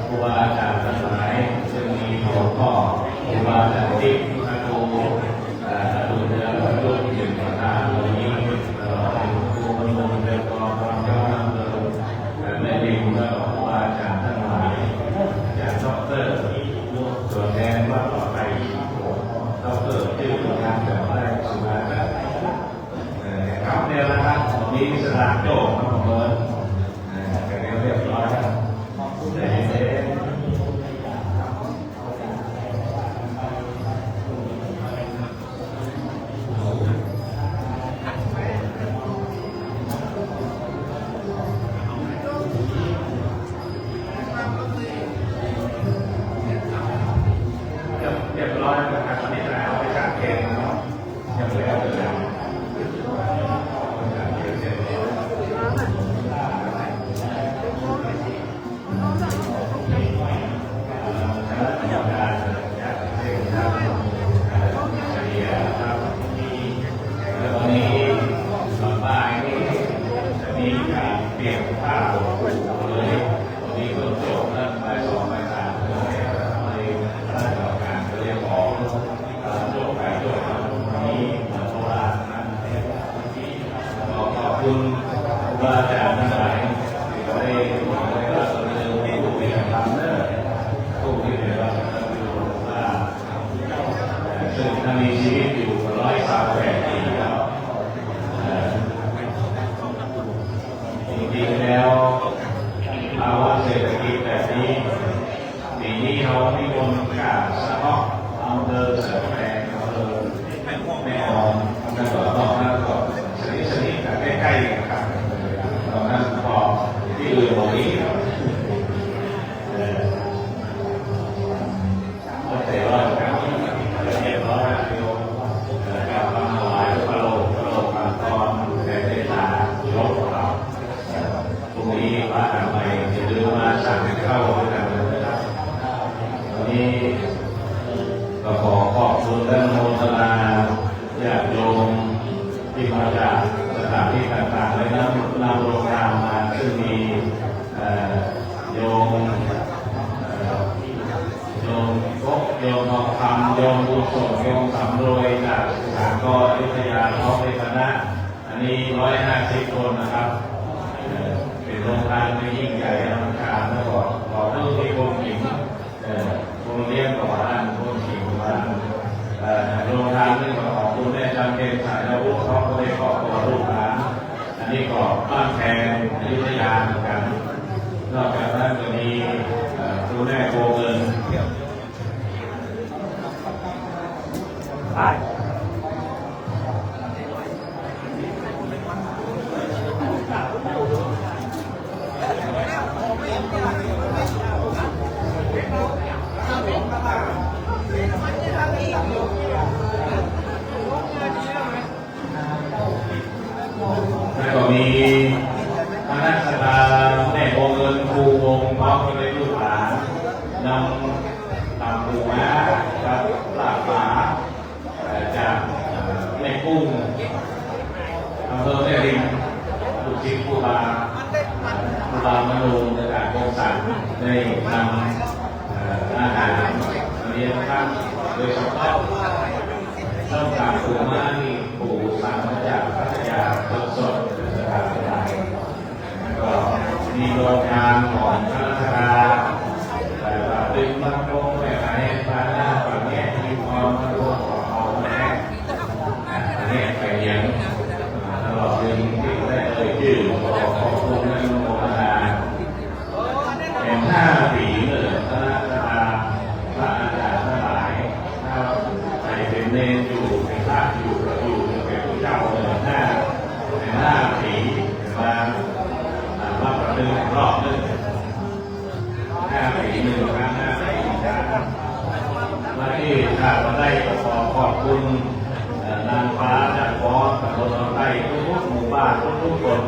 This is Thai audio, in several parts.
ครูบาอาจารย์ทั้งหลายซึ่งมีหัวข้อครูบาอาจารย์ที่พระครูดูเนื้อพระรูปหนึ่งประธานวันนี้เป็นครูบรรลุเรียนกองความก้าวหน้าในเรื่องและครูบาอาจารย์ทั้งหลายจากดร.ส่วนแทนว่าต่อไปดร.ชื่องานแบบแรกสุภาพครับเนี่ยนะครับวันนี้สลากโจ้ครับผมเรียบร้อยครับเรียบร้อยนะครับตอนนี้เราไปจัดเกณฑ์เนาะยังไม่เอาเลยเปลี่ยนผ้าเลยวันนี้ก็จบแล้วไปสองไปสามเลยไปราชการก็เรียกออกโจทย์ไปโจทย์วันนี้โบราณนั้นขอบคุณว่าอาจารย์ทั้งหลายที่ได้ก็เสนอผู้ที่ทำเนอผู้ที่ได้รับว่าซึ่งถ้ามีชีวิตอยู่138 ปีแล้วจริงๆแล้วภาวะเศรษฐกิจแบบนี้ปีนี้เรามีคนกาสะท้อนอำเภอเสริมแรงอำเภอแม่ออมแล้วก็ตอนนั้นก็สนิทกันใกล้ๆกันครับตอนนั้นพอที่อื่นตรงนี้ก็แต่ว่าการเรียบร้อยแล้วการทำหลายกระโหลกการตอนแต่ได้ตาลบของเราตรงนี้ว่าทำไมจะดูมาสั่งเข้ากันนะครับวันนี้ก็ขอขอบคุณและโมทนาญาติโยมที่มาจากสถานที่ต่างๆและนำโรงทานมาซึ่งมีโยมกบโยมทองคำโยมบุญส่งโยมสำรวยจากสถานกออยุธยาท้องในคณะอันนี้150 คนนะครับเป็นโรงทานที่ยิ่งใหญ่อลังการแล้วก็ขอผู้ที่คงหญิงคงเลี้ยงต่อร้านคงหญิงร้านโรงทานนี่ก็ขอบคุณแม่จำเป็นสายระบุเพราะเขาได้ขอบตัวลูกหลานอันนี้ก็บ้านแพงอยุธยาเหมือนกันนอกจากนั้นก็มีครูแม่โกเงินแล้วก็มีคณะสัตแม่โกเงินครูวงพร้อมด้วยลูกหลานนำตำปูม้ากับลาบปลาจากแม่กุ้งอำเภอแม่ริมลูกศิษย์ครูบามโนจากกองสันได้นำอาหารเลี้ยงท่านโดยเฉพาะต้องการปูม้าที่ปูสั่งมาจากพัทยาสดๆนะครับก็มีโรงงานของพระราชการดึงมันลงไปไหนปลาหน้าปลาแง่ที่ความมันลงของเขาแม่อันนี้ไปเลี้ยงตลอดเดือนที่ได้ชื่อขอบคุณในโมทนาเป็น5 ปีเลยพระราชการพระอาจารย์ทั้งหลายถ้าใครเป็นเนรอยู่เป็นพระอยู่เป็นเจ้าเลย5 ปีมารับประดึงรอบนึง5 ปี1 ครั้ง5 ปีมาที่ขาดมาได้ขอบคุณนางฟ้าจากฟอนกับคนเราได้ทุกหมู่บ้านทุกคน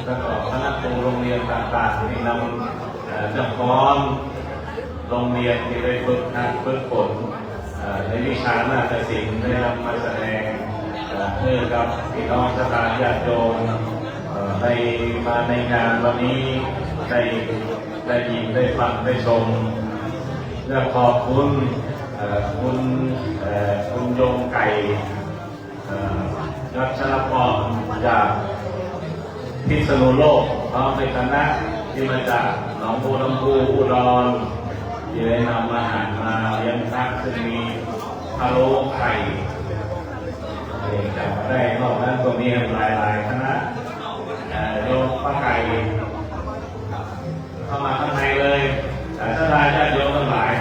แล้วก็คณะครูโรงเรียนต่างๆที่นำจากฟอนโรงเรียนที่ได้ฝึกฝนในวิชานาฏศิลป์ได้นำมาแสดงเพื่อกับพี่น้องศรัทธาญาติโยมในมาในงานวันนี้ได้ ได้ยินได้ฟังได้ชมเรื่องขอบคุณคุณโยงไก่รัชรพรจากพิษณุโลกพร้อมในคณะที่มาจากหนองบัวลำพูอุดรที่ได้นำอาหารมาเลี้ยงพระซึ่งมีพะโล้ไข่จับได้นอกนั้นก็มีหลายคณะโยมพระไก่เข้ามาข้างในเลยแต่ถ้าได้ญาติโยมทั้งหลาย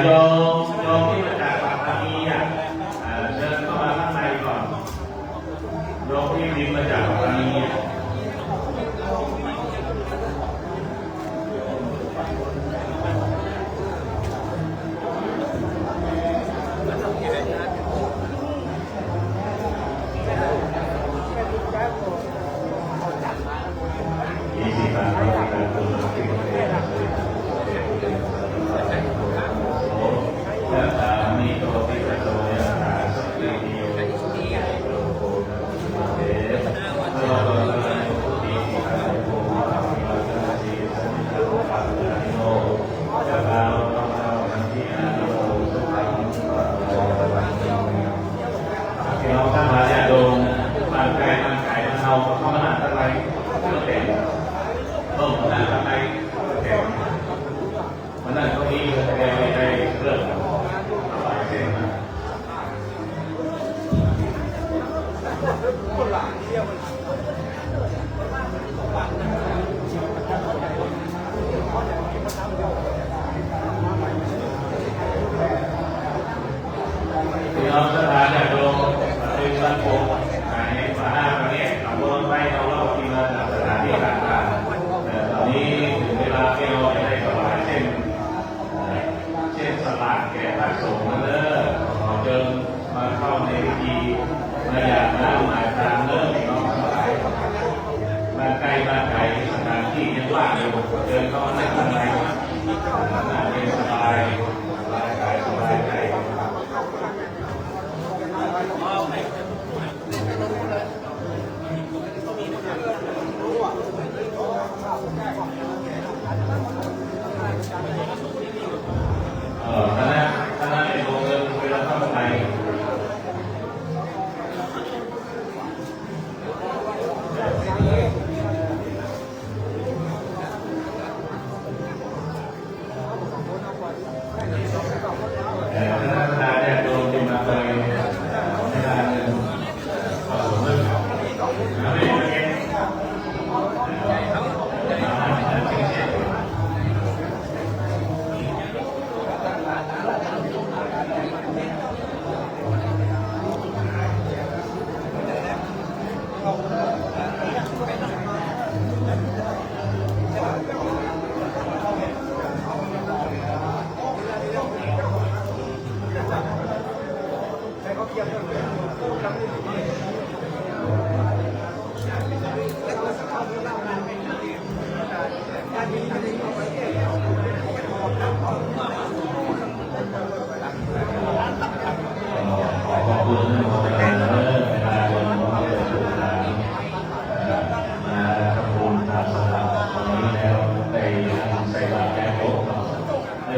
โยมที่มาจากปัตตานีเชิญเข้ามาข้างในก่อนโยมที่บินมาจากปัตตานีเราสถานเนี่ยโดยเป็นสังคมในฐานะนี้เราลงไปเราเล่าที่มาจากสถานที่ต่างๆแต่ตอนนี้ถึงเวลาที่เราจะได้ถวายเช่นสลากแก่พระสงฆ์นั่นเด้อขอเชิญมาเข้าในพิธีมาอยากน้ำหมายทางเริ่มน้องทั้งหลายบ้านไกลสถานที่ยังว่างอยู่เดินเข้ามาในข้างในนั่งเย็นสบายกายสบายใจคณะเป็นโรงเรียนเวลาเข้าไป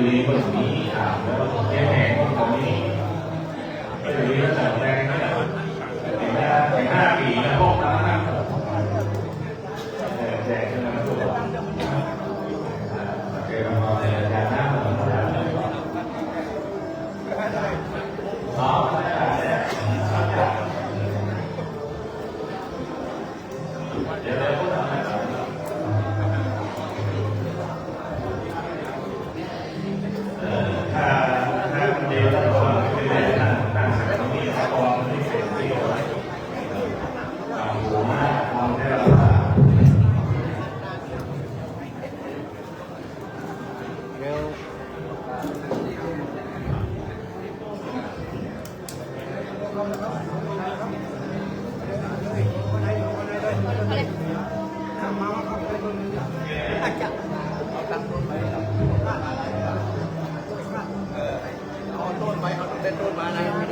รีบแบบนี้แล้วแย่ๆตรงนี้ก็จะมีระดับแรงนะแต่5 ปีนะพวกเราแจกขึ้นมาตัวโอเคเราเอาในระดับหน้าเราอ๋อเดี๋ยวเราพูดถึงถ้าคนเดียวแล้วก็ไม่ได้ตั้งสักตรงนี้พอไม่เสร็จ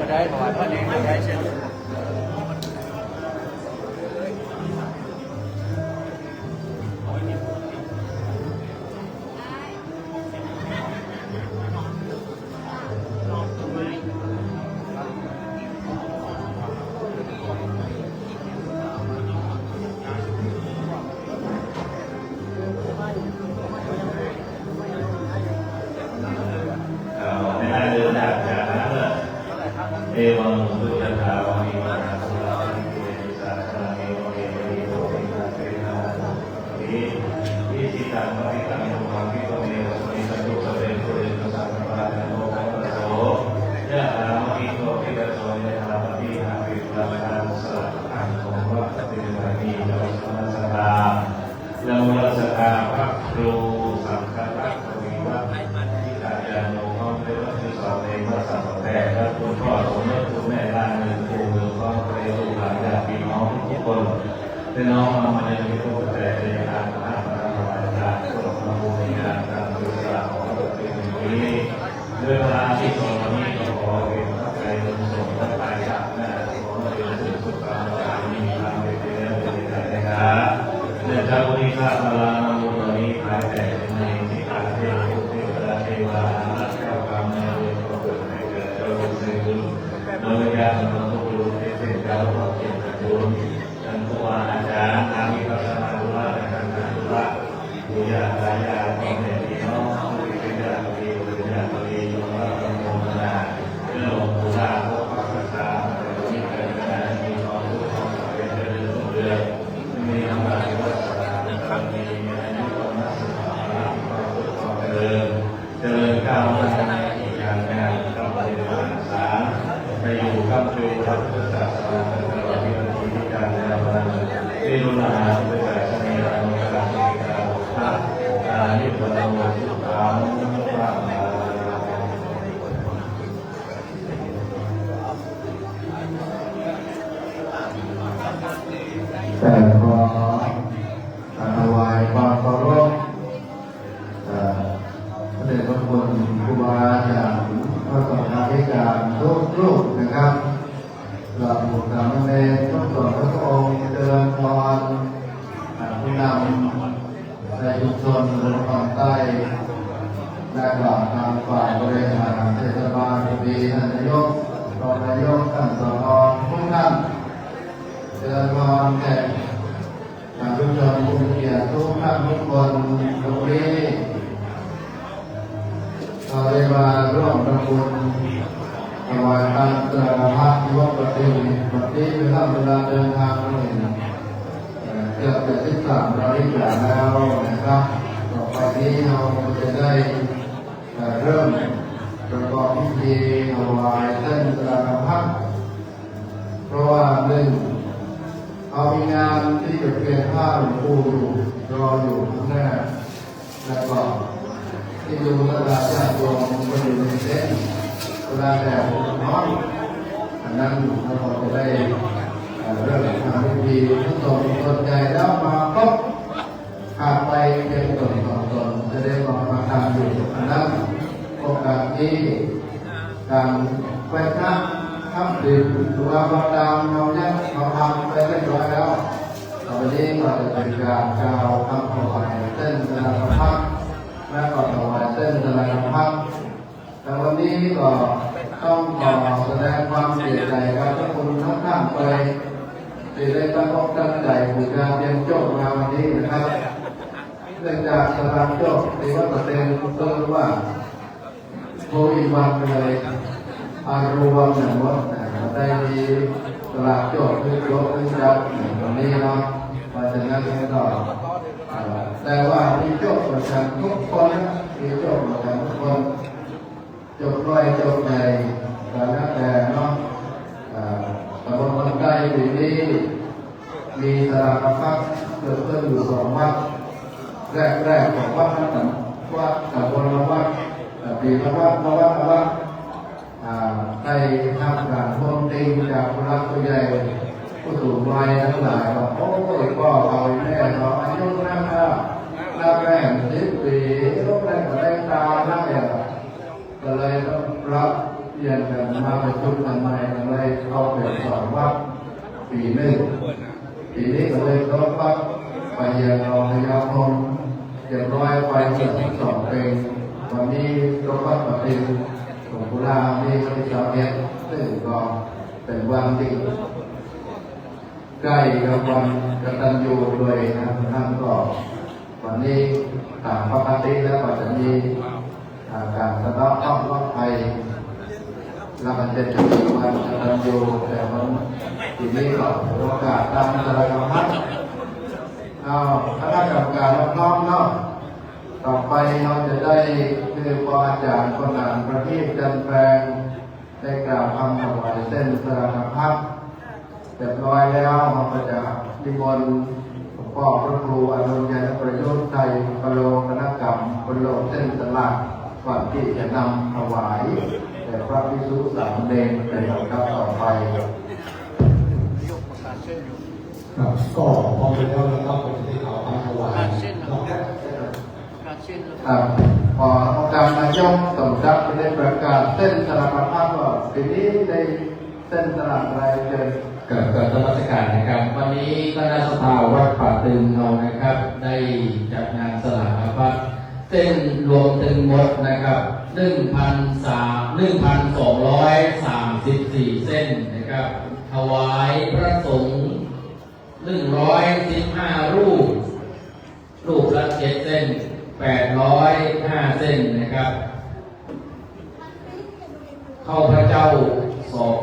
ได้ถวายพระเนตรได้เช่นเอวังสุจตาวานิวานาสุรานิเวสัสสะเอวะเอวะเอวะเอวะเอวะอิสิตังปะริตังโยมังคิโตเมวะสมิสันตุสะเรตุเรตุสังฆปะนะโมตัสสะยะถามะหิโตภิกขโสยะถาปฏิหาภิกขุสังสะอังโฆวะปฏิภาณีโยสมัสสะนาละมุลสกาภักครูสังฆะภักขวิวัตติกาญาโนมะเววัตติสาวเนมะสัมปะแตและคุณพ่อคุณแม่คุณแม่ร่างหนึ่งครูหรือพ่อเปรย์ลูกหลานญาติพี่น้องทุกคนเป็นน้องมาในวิโรจน์แต่ในทางพระพระธรรมกายพวกเราในงานการบริจาคของเราเป็นอย่างนี้ด้วยเวลาที่ตรงนี้ก็ขอเป็นพระใจลงส่งพระปลายจากหน้าขอเป็นสุขสุขการการมีทางเป็นเรื่องเป็นการนะครับเนื่องจากวันนี้ข้าพระรามาบุญนี้ภายแต่ในที่อาเทวะเทวดาเทวานักเข้ากรรมในเรื่องของเกิดในเกิดเจ้าบุญซึ่งโดยญาติของทุกรูปที่เป็นเจ้าของเกียรติบุญท่านผู้ว่าอาจารย์ทางวิปัสสนาธุระในการงานธุระผู้ญาติญาติของแม่พี่น้องผู้เป็นญาติพี่เป็นญาติพี่ยมราชโมทนาเรื่องของผู้ว่าพวกพักษาแต่วันนี้เป็นการมีความรู้ความเป็นเรื่องเรื่องมีอำนาจวัฒนธรรมมีอายุความน่าศึกษาความรู้ความเจริญก้าวหน้าในการงานกับปฏิบัติศาสตร์ไปอยู่กับครูพระพุทธศาสนาตลอดที่การงานวันที่รุ่นอาหารด้วยการเสนอการในการพระการนิพพานโมสุขามพระมาแต่ขอถวายความเคารพพระเดชพระคุณครูบาอาจารย์พระสังฆาธิการทุกรูปนะครับหลับบุตรสามเณรทุกส่วนพระองค์เจริญพรผู้นำในชุมชนเมืองคอนใต้และกล่าวทางฝ่ายบริหารเทศบาลปีท่านนายกรองนายกท่านสภทุกท่านเจริญพรแก่ชุมชนผู้มีเกียรติทุกท่านทุกคนตรงนี้เราได้มาร่วมประมูลถวายการกระทำที่วัดปฏิบัติเวลาเดินทางเลยเกือบจะ13 นาฬิกาแล้วนะครับต่อไปนี้เราจะได้เริ่มประกอบพิธีถวายเส้นกระทำเพราะว่าหนึ่งเอามีงานที่จะเปลี่ยนผ้าหลวงปู่อยู่รออยู่ข้างหน้าแล้วก็ที่ดูกระดาษญาติโยมก็อยู่ในเส้นกระดาษแดดร้อนอันนั้นเราจะได้เริ่มทำพิธีทุกตนสนใจแล้วมาพบขาดไปเป็นตนสองตนจะได้มาทำอยู่อันนั้นโอกาสนี้การไปทักทำดื่มหรือว่าเราตามเราเนี่ยเราทำไปเรียบร้อยแล้วต่อไปนี้เราจะเป็นการกล่าวคำถวายเส้นสารพัดและก็ถวายเส้นสารพัดแต่วันนี้ก็ต้องขอแสดงความเสียใจกับทุกคนทั้งท่านไปที่ได้ตั้งอกตั้งใจในการเตรียมโจทย์มาวันนี้นะครับเนื่องจากสถานโจทย์ที่ว่าประเด็นก็คือว่าโควิดวันเลยอารวมอย่างว่าได้มีตลาดโจทย์คือโจทย์คือจับวันนี้เนาะเพราะฉะนั้นก็แต่ว่ามีโจทย์ประจำทุกคนมีโจทย์ประจำทุกคนโจทย์น้อยโจทย์ใหญ่แต่ละแต่เนาะตำบลคนใกล้ปีนี้มีตลาดพักเกิดขึ้นอยู่2 วัดแรกของวัดนั้นวัดตำบลละวัดปีละวัดละวัดละวัดได้ทำการพวงติงจากผู้รักผู้ใหญ่ผู้สูงวัยทั้งหลายว่าโอ้ยพ่อเราแม่เราอายุนะครับหน้าแม่10 ปีลูกแรกก็ได้ตาหน้าอย่างก็เลยต้องรับ เรียนกันมาประชุมกันใหม่กันเลยเข้าไปสอนวัดปีหนึ่งปีนี้ก็เลยรถวัดไปเรียนรองพยาพงเรียบร้อยไปเมื่อ2 ปีวันนี้รถวัดปฏิบัติหลวงปู่ลาที่ที่ชาวเวียดซึ่งก็เป็นวันที่ใกล้กับวันกตัญญูด้วยนะท่านก็วันนี้ตามปกติแล้วก็จะมีการสะเดาะเคราะห์ร้องไห้แล้วมันจะมีวันกตัญญูแต่วันทีนี้ก็โอกาสตามสารพัดคณะกรรมการรับน้อมเนาะต่อไปเราจะได้คือพออาจารย์คนอ่านประทีปจันทร์แปลงได้กล่าวคำถวายเส้นสารพัดเรียบร้อยแล้วเราก็จะนิมนต์หลวงพ่อพระครูอนุญาตประยุทธ์ไทยปโลคณกรรมปโลเส้นสลักก่อนที่จะนำถวายแต่พระภิกษุสามเณรเป็นลำดับต่อไปครับก็พอไปแล้วนะครับผมจะเอาคำถวายพอองค์การนายกสมศักดิ์ได้ประกาศเส้นสลักภาพว่าปีนี้ได้เส้นสลักอะไรเดินเกิดนมัสการนะครับวันนี้คณะสภาวัดป่าตึงเรานะครับได้จัดงานสลากพระเส้นรวมถึงหมดนะครับ1,234 เส้นนะครับถวายพระสงฆ์115 รูปละ7 เส้น805 เส้นนะครับข้าพระเจ้าสอบ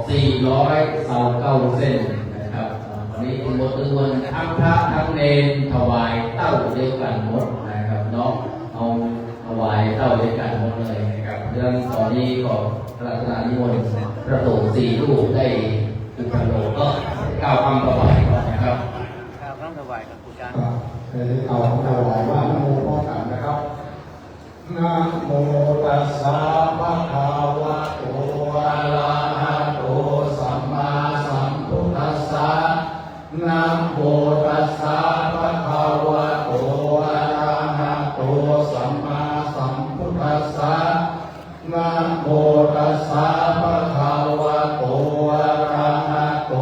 429 เส้นนะครับวันนี้หมดจำนวนทั้งพระทั้งเนรถวายเต้าเดียวกันหมดนะครับเนาะเอาถวายเต้าเดียวกันหมดเลยนะครับเรื่องตอนนี้ก็พระราชนิมนต์พระสงฆ์4 รูปได้อุปโลกก็กล่าวคำถวายก่อนนะครับกล่าวคำถวายครับครูอาจารย์เอาคำถวายว่านะโมพร้อมกันนะครับนะโมตัสสะภะคะวะโตอะระหะโตสัมมาสัมพุทธัสสะนะโมตัสสะภะคะวะโตอะระหะโตสัมมาสัมพุทธัสสะนะโมตัสสะภะคะวะโตอะระหะโต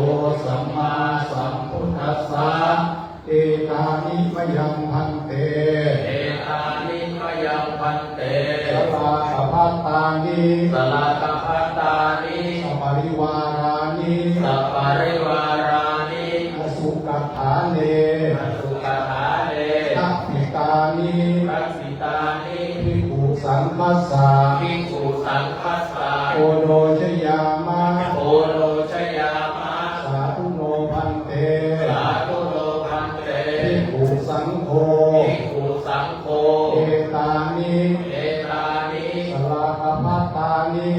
สัมมาสัมพุทธัสสะเอตานิมยังพันเตสลากภัตตานิสัปริวารานิอสุกัฏฐาเนทัพพิตานิภิกขุสังคัสสะโอโนชยามะสาธุโนพันเตภิกขุสังโฆเอตานิสลากภัตตานิ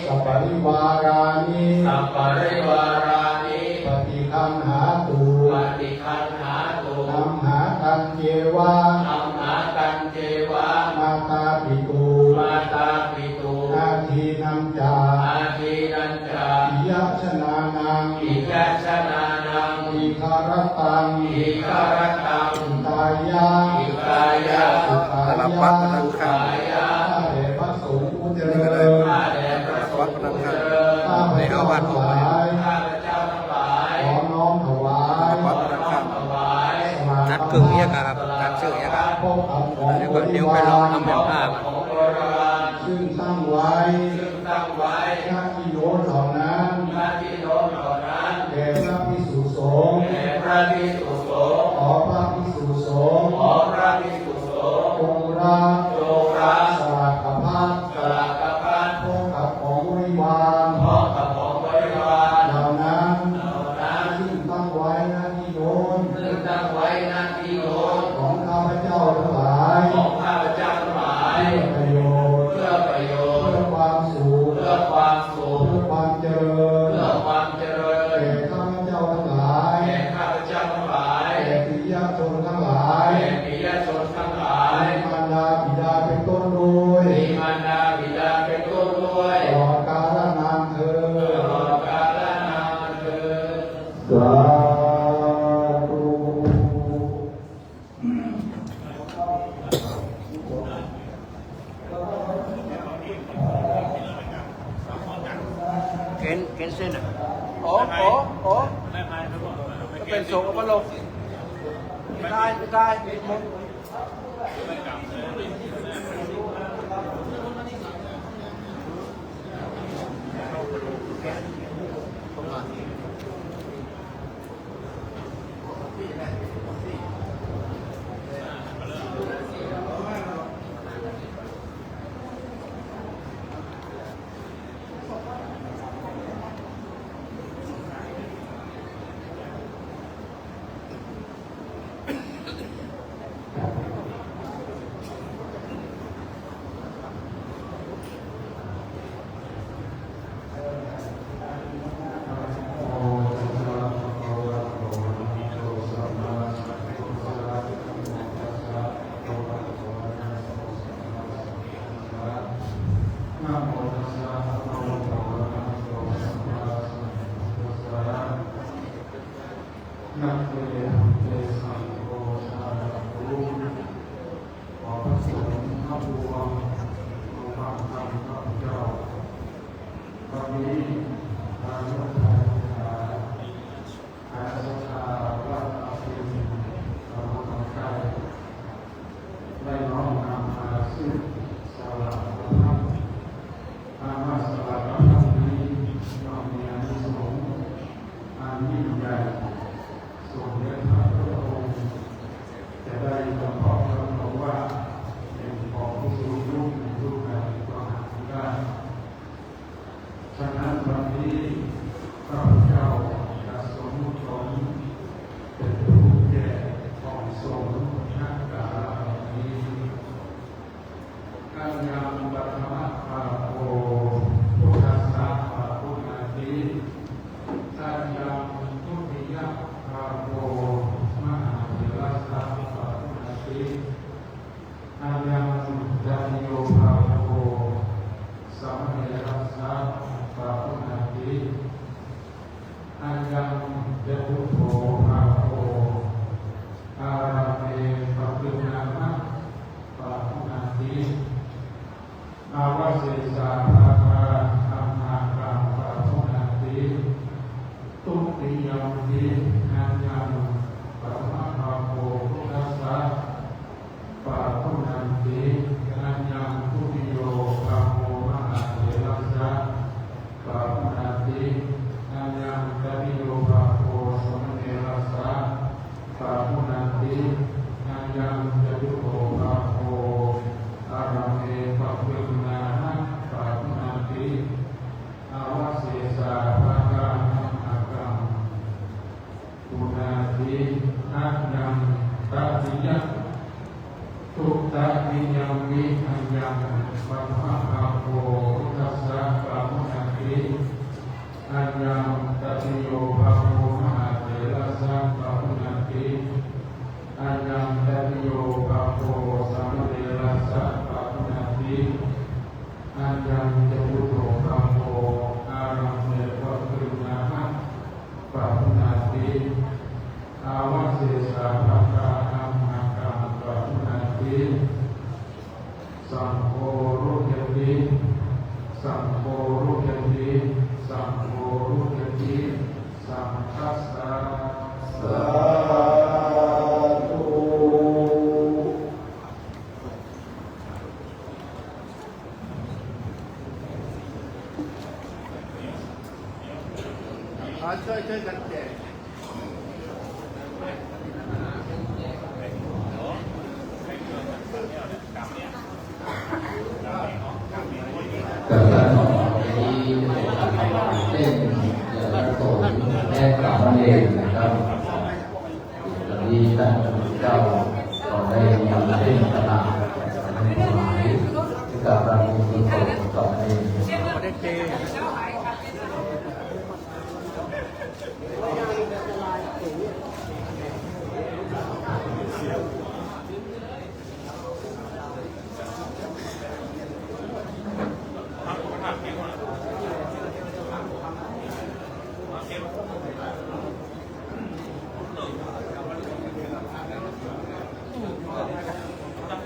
สัปริวารานิปฏิคันหาตุนัมหากันเจวะมาตาปิตุนาทีนังจาปิยชนานังอิคารตังกายะสุขายะข้าเดชพระสงฆ์ผู้เจริญข้าพระเจ้าทั้งหลายขอน้อมถวายนัดครึ่งเนี่ยครับนัดชื่อเนี่ยครับเดี๋ยวไปลองทำแบบภาพซึ่งตั้งไว้ญาติโยมเหล่านั้นแด่พระภิกษุสงฆ์ขอพระภิกษุสงฆ์จงรับสลากภัตพร้อมกับของบริวารเหล่านั้นซึ่งตั้งไว้หน้าที่โน้นของข้าพเจ้าทั้งหลายเพื่อประโยชน์เพื่อความสุขเพื่อความเจริญแก่ข้าพเจ้าทั้งหลายแก่ปิยชนทั้งหลายมีมารดาบิดาเป็นต้นด้วยตลอดกาลนานเถิดสาธุ ข เข็นเส้นอ่ะโอ้ก็เป็นส่งมาลงไม่ได้หมดช่วยกันแจก กับการสอนที่เต้นและโตแม่กล่าวเองนะครับวันนี้ท่านเจ้าก็ได้ทำเต้นตลาดในถวายกับพระมุขโตต่อเอง เ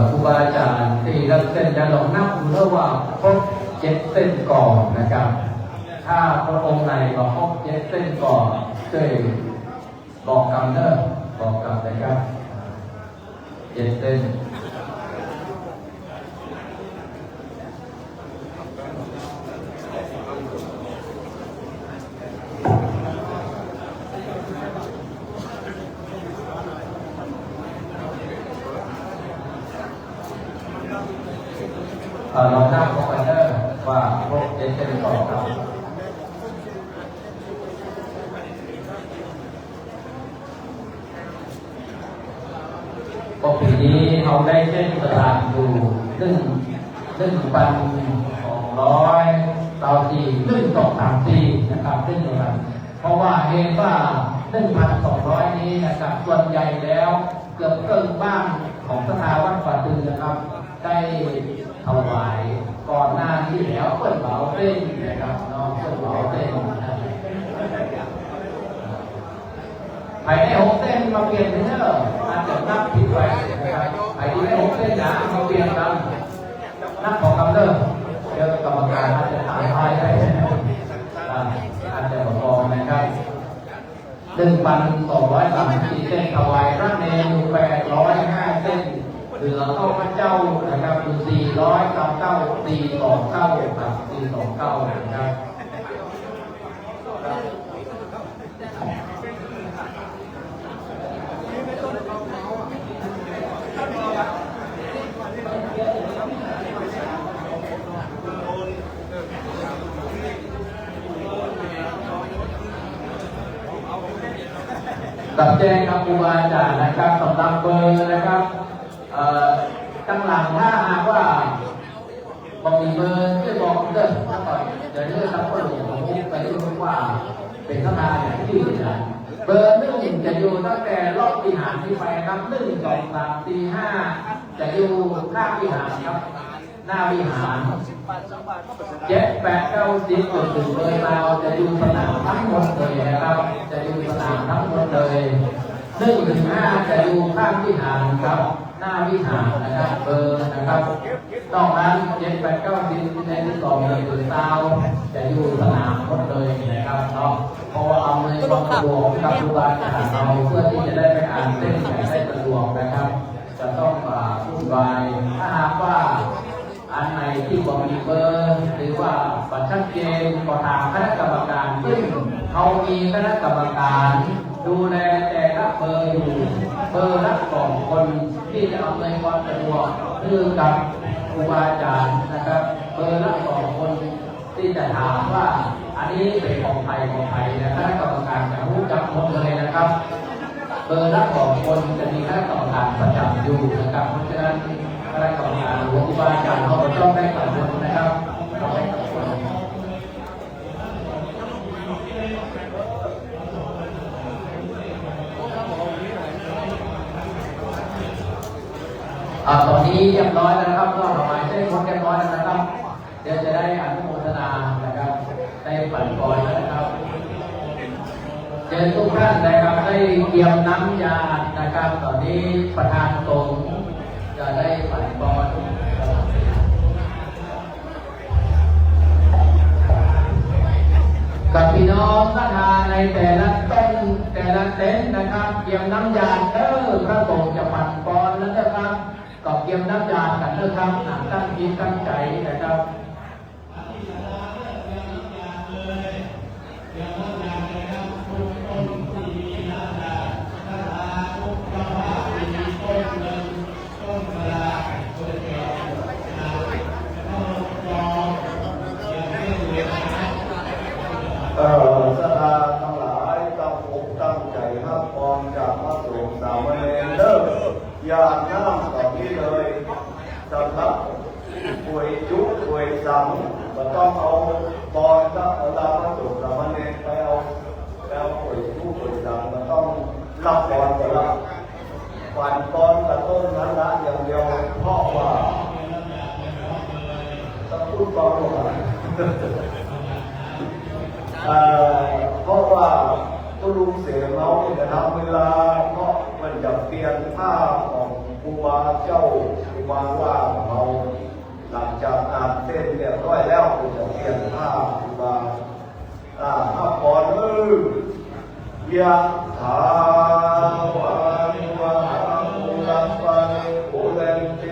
ครูบาอาจารย์ที่รับเส้นจะลองนับดูแล้วว่าครบ7 เส้นก่อนนะครับถ้าพระองค์ไหนบอกครบ7 เส้นก่อนช่วยบอกกำเนิดบอกกำนะครับ7 เส้นเราหน้าพบกันเนอร์ว่าพบ7 เส้นก่อนครับก็ปีนี้เราได้เส้นตลาดอยู่1,200 1,234นะครับซึ่งเพราะว่าเห็นว่า 1,200 นี้นะครับส่วนใหญ่แล้วเกือบครึ่งบ้านของสถาวัดป่าตึงนะครับได้ถวายก่อนหน้านี้แล้วเปิดเบาเส้นนะครับน้องเปิดเบาเส้นภายใน6 เส้นมาเปลี่ยนเนอร์อาจจะนับผิดไปนะครับภายใน6 เส้นนะมาเปลี่ยนกันนับของกำเนิดเดี๋ยวกรรมการอาจจะถามให้ได้อาจจะบอกนะครับ 1,234 เส้นถวายพระเนรอยู่805 เส้นเหลือเข้าพระเจ้านะครับอยู่499 429ครับ429นะครับกับแจ้งครับครูบาอาจารย์นะครับสำหรับเบอร์นะครับตั้งหลังถ้าหากว่าบอกมีเบอร์ที่บอกเดินก่อนเดี๋ยวเรื่องรับข้อมูลของผมไปดูว่าเป็นทนายที่ไหนเบอร์1จะอยู่ตั้งแต่รอบวิหารที่ไปครับ1 2 3 4 5จะอยู่ข้างวิหารครับหน้าวิหาร7 8 9 10จนถึงเบอร์เราจะอยู่สนามทั้งหมดเลยนะครับจะอยู่สนามทั้งหมดเลย1 ถึง 5จะอยู่ข้างวิหารครับหน้าวิหารนะครับเบอร์นะครับนอกนั้น7 8 9 10ในที่2เลยเบอร์เราจะอยู่สนามหมดเลยนะครับเนาะเพราะว่าเอาในความสะดวกกับครูบาอาจารย์เราเพื่อที่จะได้ไปอ่านเส้นได้สะดวกนะครับจะต้องพูดไปถ้าหากว่าอันไหนที่บอกมีเบอร์หรือว่าบัตรชัดเจนก็ทางคณะกรรมการซึ่งเขามีคณะกรรมการดูแลแต่ละเบอร์อยู่เบอร์ละ2 คนที่จะอำนวยความสะดวกคือกับครูบาอาจารย์นะครับเบอร์ละ2 คนที่จะถามว่าอันนี้เป็นของใครนะคณะกรรมการจะรู้จักหมดเลยนะครับเบอร์ละ2 คนจะมีคณะกรรมการประจำอยู่นะครับเพราะฉะนั้นคณะกรรมการหรือครูบาอาจารย์เขาต้องได้กังวลนะครับต้องได้กังวลตอนนี้เรียบร้อยแล้วนะครับก็ถวายเส้นคนเรียบร้อยแล้วนะครับเดี๋ยวจะได้อนุโมทนานะครับได้ฝันก่อนนะครับเชิญทุกท่านนะครับได้เตรียมน้ำยานะครับตอนนี้ประธานสงฆ์จะได้ฝันก่อนกับพี่น้องท่านในแต่ละต้นแต่ละเต็นท์นะครับเตรียมน้ำยาพระสงฆ์จะฝันก่อนแล้วนะครับก็เตรียมน้ำยากันนะครับตั้งจิตตั้งใจนะครับสถาทั้งหลายตั้งอกตั้งใจรับพรจากพระสงฆ์สามเณรเด้ออย่าน้ำกับนี้เลยสำหรับป่วยจุกป่วยสังก็ต้องเอาบอลถ้าเอาตามพระสงฆ์สามเณรไปเอาแล้วป่วยจุกป่วยสังก็ต้องรับบอลก็รับฝันบอลกระต้นนั้นละอย่างเดียวเพราะว่าต้องพูดบอลว่าเพราะว่าตุลุงเสียเมาจะทำเวลาเพราะมันจะเปลี่ยนผ้าของครูบาเจ้า ความว่างเราหลังจากอาบเสร็จเรียบร้อยแล้วก็จะเปลี่ยนผ้าที่ว่าผ้าก่อนยะถาวานิวะมุลัสสะอุเลนเต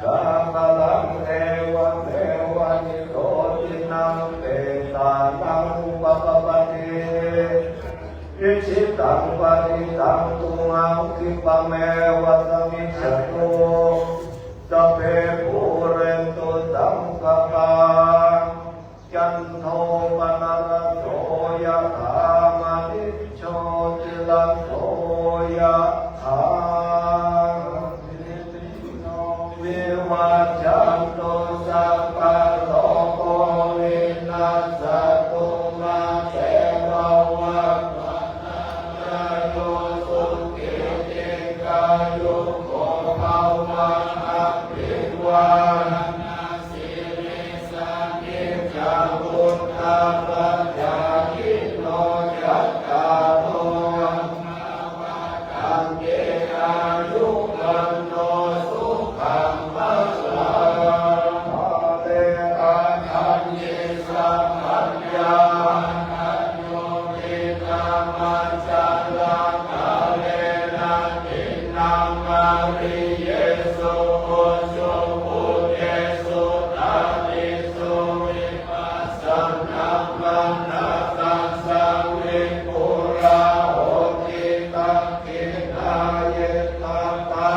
กาคลังเอวังเอวานิโรตินังเตตานังปะปะปะเตอิชิตังปะนิตังตุงังคิปะเมวะสมิจฉโตสัพเพภูเรนตุสังกปาจันโทปนะระโสยะถามณิโชติละโสยะถาวิวัจจันตุสัพพะโลกวินาศตุมาเตภวัตนาโยสุขิติกายุโกภวะอภิวาทนาสิริสานิจังพุทธะปัญญาคิโนยัตตาโรตังเกอายุวันโนสุขังพลังภะเตอาทันเยสัมปัญญาอัญโยตินามัจจารังกาเลนะตินังมาริเยสุโคสุปุเตสุตาติสุวิปัสสนามังนาสังสังวิปุราโหติตังกินาเยตังตา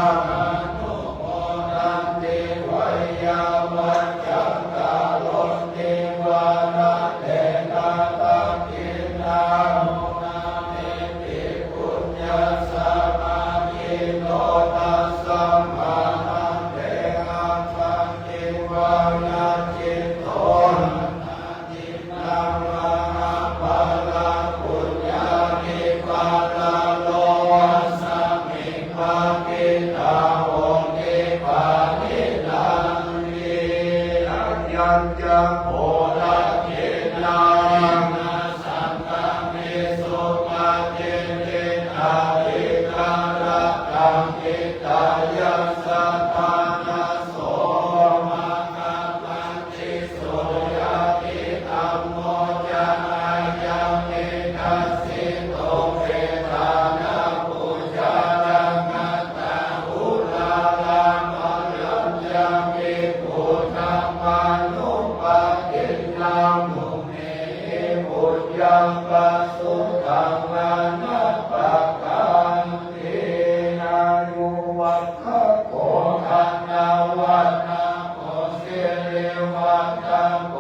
นุโมทันติวัยยามัจจังกาลนิวานะเตนะตังกินาโมนาเมติปุญญาสมาธิโนตัสสะมานันเตหังสังกิวานาจิตโตนาจินังมหาภาลังปุญญานิปาลาโลสัมมิภากิตาโหติปานิลังวิรัญญัญจะโพธิเจนานาสังฆเมสุมาเจเตนาอิกาลักขังกิตายัสสะทานาโสมาคัมปันติโสยะติธัมโมจะอายังเอกัสสิโตเวทานาปุจจารังกัตตาหุลาลังมะลังยังมิปุถธัมมานุปะกินนังมุเมปุญญังปัสสุตังนานัปปะกันตินายุวัคคะโกขันนาวัฏนาโกสิริวัฏฏะโก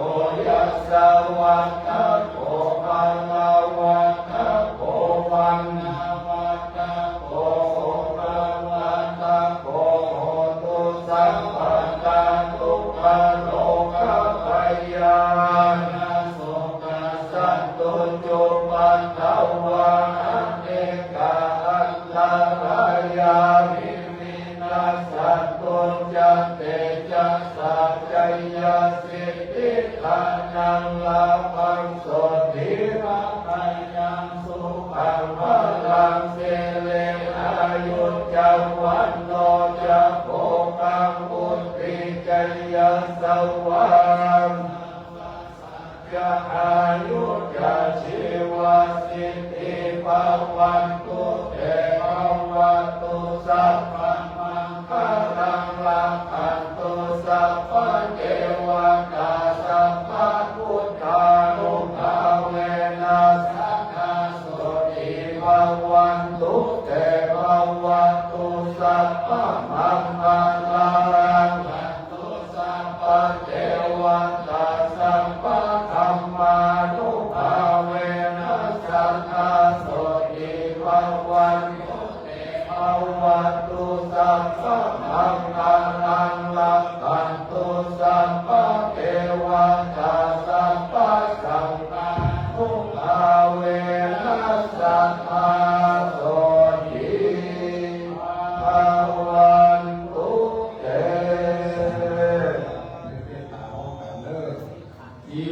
ยัสสะวัฏฏะโกภาลาวัฏฏะโกวันนาวัฏฏะโกโอภาวัฏฏะโกโหตุสัพพันตาทุกขโลกภัยยานาโสกัสสันตุจุปัฏฐวาอันเนกาอัตตารายามิมินัสสันตุจันเตจัสสัจจยสิทธิทานังลาภังโสติระภัยยังสุขังพลังเสเลอายุจังวันโนจะโภคังบุติจยสวังจะอายุจะชีวสิทธิภาวันตุเตภวันตุสัพพมังคลังลักขันตุสัพพเทวตาสัพพพุทธานุภาเวนัสสัทธาโสติภวันตุเตภวันตุสัพพมังคลังขันตุสัพพเทวตาสัพพธัมมานุภาเวนัสสัทธาโสติภวันตุเตภวันตุสัพพมังคลังลักขันตุสัพพเทวตาสัพพสังฆานุภาเวนัสสัทธาโสติภวันตุเต อิ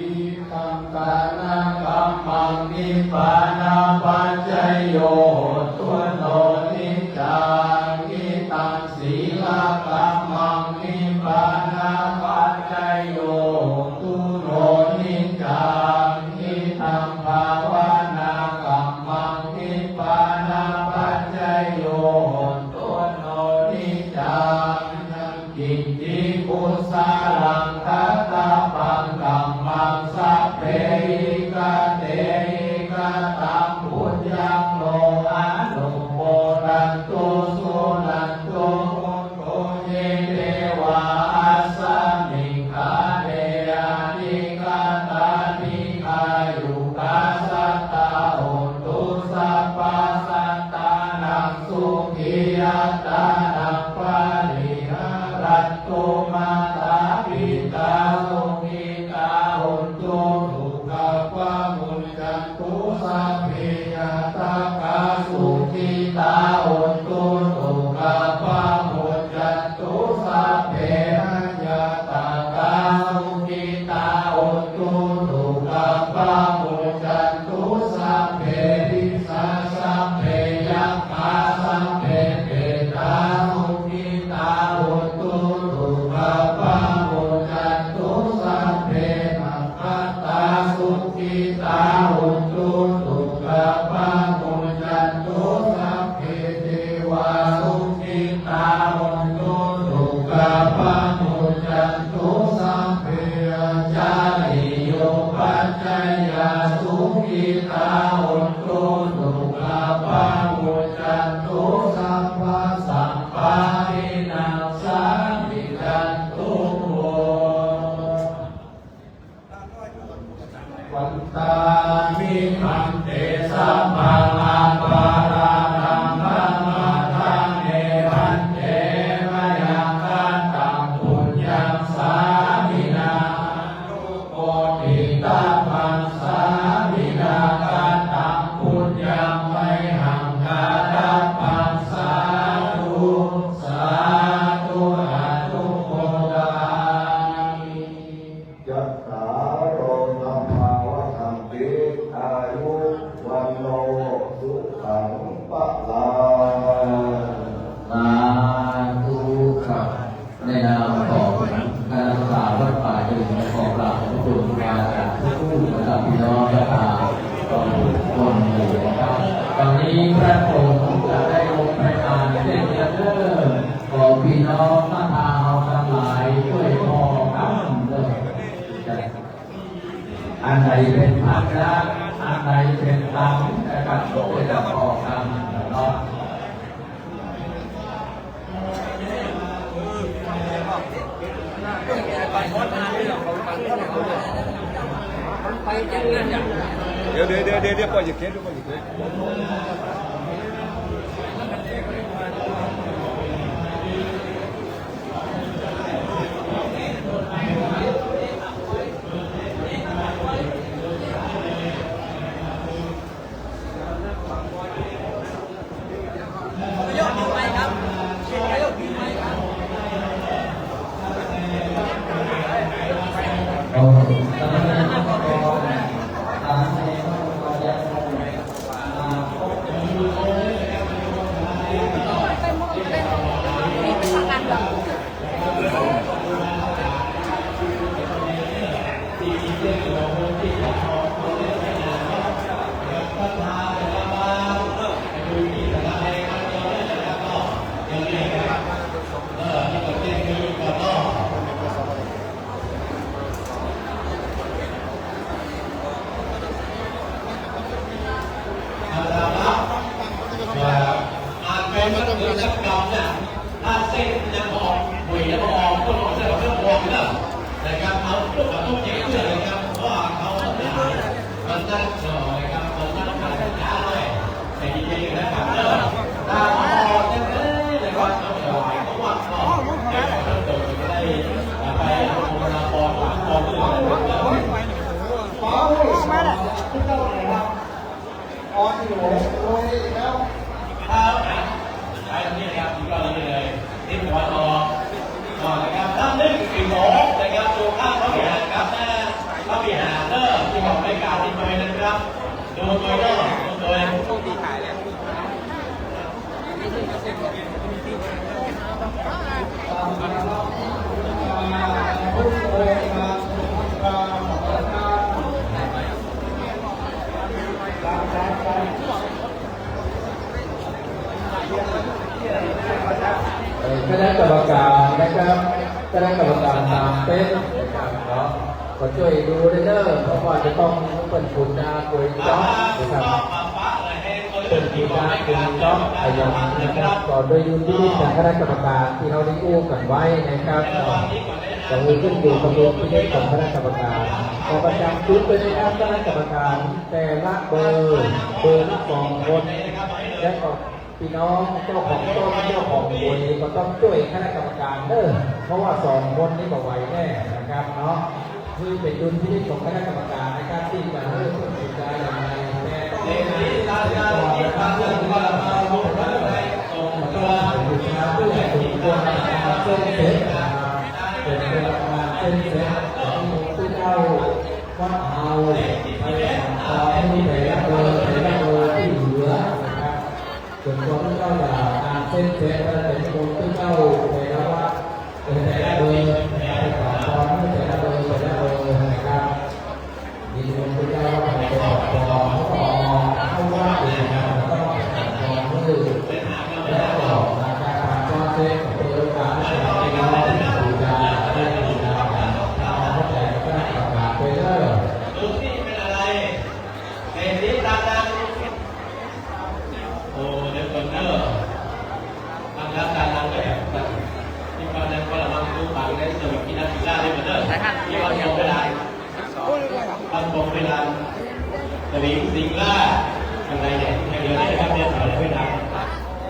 ทังกานาคัมมังนิปานาปัจจโยตุโนนิจานิตังศีลกัมมั ปันตามิหันเตสัมมาปารานังธัมมาทังเนพันเตมยังกันตังปุญญังสามินานุโกติตัมมังสามินากันตังปุญญังไมหังคาตัมมังสาธุสาธุอนุโมทามิ ยัตถาโรนัมภาวะธัมปิอายุวันโนสุขังปะลา สาธุครับในนามของคณะสาวัดป่าจึงขอกราบขอบคุณมาจากทุกผู้นะครับพี่น้องนะครับก็ทุกคนอยู่นะครับตอนนี้พระสงฆ์จะได้ลงประทานเส้นเลือดขอพี่น้องมาทางเราทั้งหลายช่วยพอกันเลยอันใดเป็นภาระอันใดเป็นธรรมนะครับก็จะพอกันเนาะ เดี๋ยวปล่อยอย่าเก็บดูปล่อยอย่าเก็บ คณะกรรมการนะครับคณะกรรมการตามเป็นนะครับเนาะก็ช่วยดูด้วยเด้อเพราะว่าจะต้องเป็นคุณนาคุยจ้องนะครับเป็นคุณนาคุยจ้องอายุนะครับก่อนโดยยูที่จากคณะกรรมการที่เราได้อู้กันไว้นะครับจะมีขึ้นอยู่กับตัวที่ได้ของคณะกรรมการขอประจำชุดเป็นนะครับคณะกรรมการแต่ละเบอร์ละ2 คนและก็พี่น้องเจ้าของต้นเจ้าของมวยก็ต้องช่วยคณะกรรมการเด้อเพราะว่า2 คนนี้บอกไหวแน่นะครับเนาะคือเป็นดุลพินิจของคณะกรรมการนะครับที่จะเริ่มต้นสินใจอย่างไรแต่ต้องเป็นที่ทางเรื่องว่าเราส่งตัวอยู่ที่เพื่อถูกตัวมาเส้นเสร็จเป็นเวลามาเส้นเสร็จของผู้เจ้าวัดเอาไปต่อให้แต่ละเบอร์ที่เหลือนะครับส่วนตัวผู้เจ้าการเส้นเสร็จก็เป็นคนผู้เจ้าแต่ละว่าแต่ละเบอร์ไปขอพรแต่ละเบอร์นะครับมีคนผู้เจ้าว่าไปขอพรเขาก็เข้าว่าเองนะครับแล้วก็ขอพรมือแล้วก็การพรเส้นเบอร์การที่เราเป็นน้องบูชาได้บูชากันเอาเข้าใจก็ประกาศไปเลย ดูที่เป็นอะไรเป็นที่ตาดังโอ้เดี๋ยวก่อนเนอะทางด้านตาดังก็แบบที่ตอนนั้นก็ระวังดูปากได้สวิตที่นักกีฬาได้เหมือนเดิมที่เราเห็นเวลาทำตรงไป เวลาจะมีสิ่งล่าอะไรเนี่ยอย่างเดียวได้ครับเรียนสอนเวลา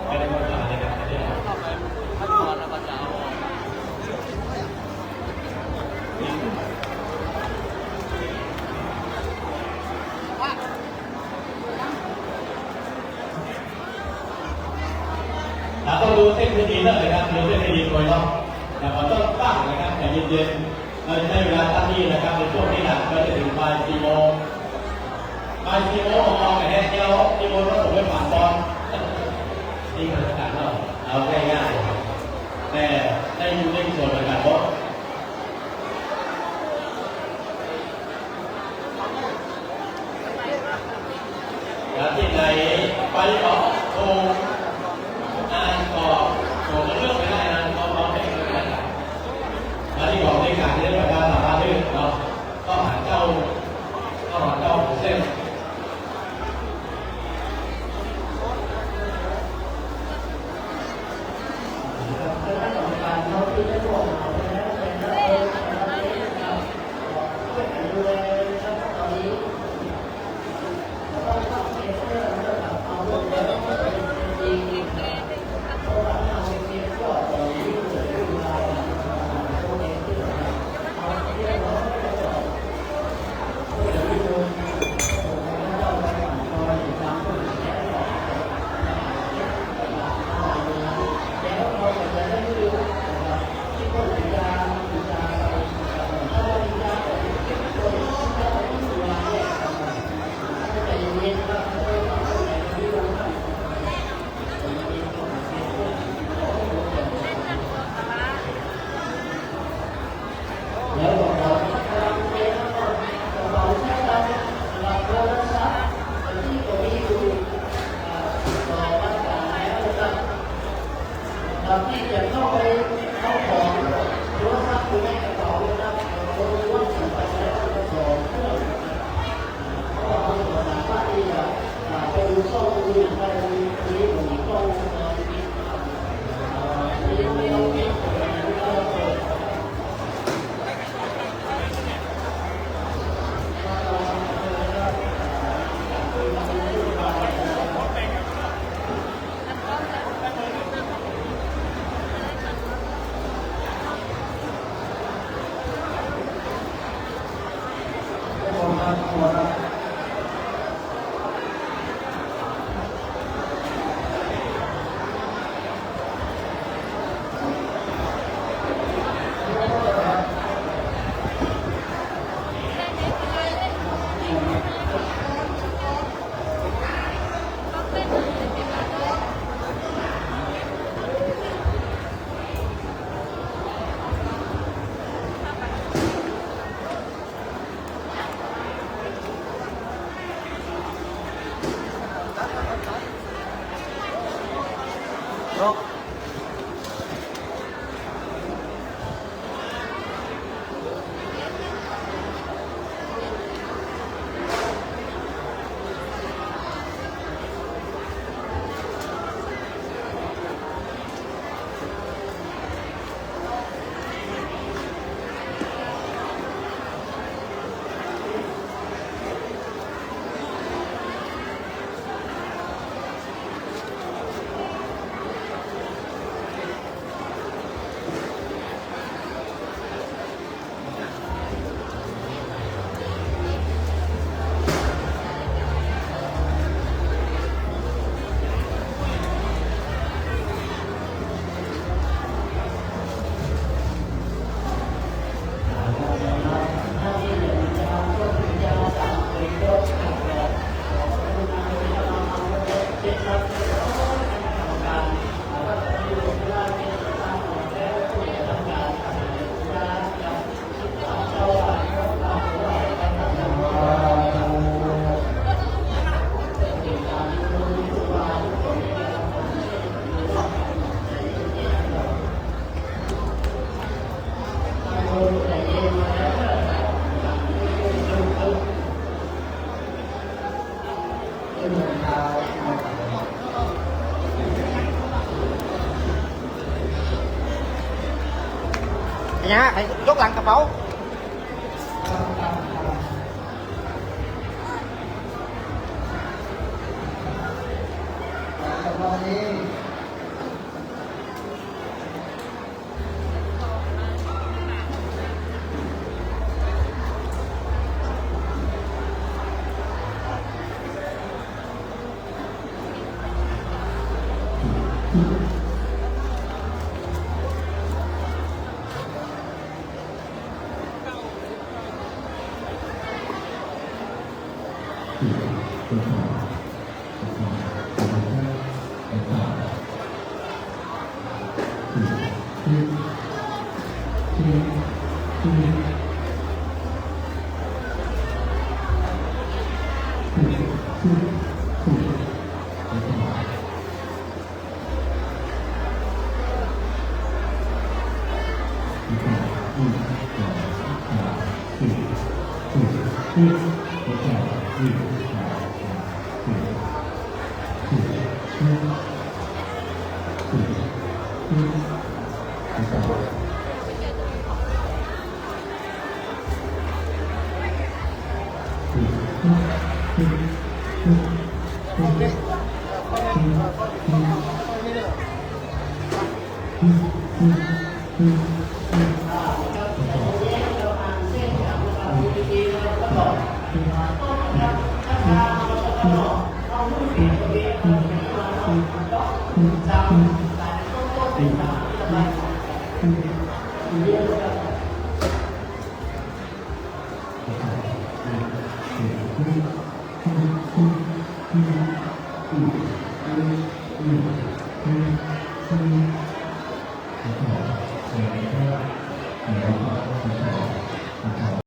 ไม่ได้มาสอนนะครับเรียนต้องดูเส้นพื้นที่เลยนะครับดูเส้นพื้นที่โดยรอบแต่เราต้องตั้งนะครับแต่เย็นๆเราจะได้เวลาตั้งที่นะครับในช่วงนี้นะเราจะถึงบ่าย 4 โมงบ่าย 4 โมงมองไปแค่4 โมงแล้วผมไปผ่านบอลนี่คือสถานเราเอาง่ายๆแต่ได้อยู่ในส่วนของการบอลที่ไหนไปออกโทรอ่านต่อผมก็เลือกไม่ได้นะเขาไม่ได้เลยนะมาที่บอกในการที่ได้แบบว่าสามารถเลือกเนาะก็หาเจ้าเส้นที่จะเข้าไปเข้าของหรือว่าทรัพย์อยู่ในกระเป๋านะครับเรารู้ว่าสิ่งไปแล้วก็สองเพื่อนก็สามารถที่จะไปดูช่องดูอย่างไรนี้ผมก็nha, thầy chốt lặng cà pháo. Thank you.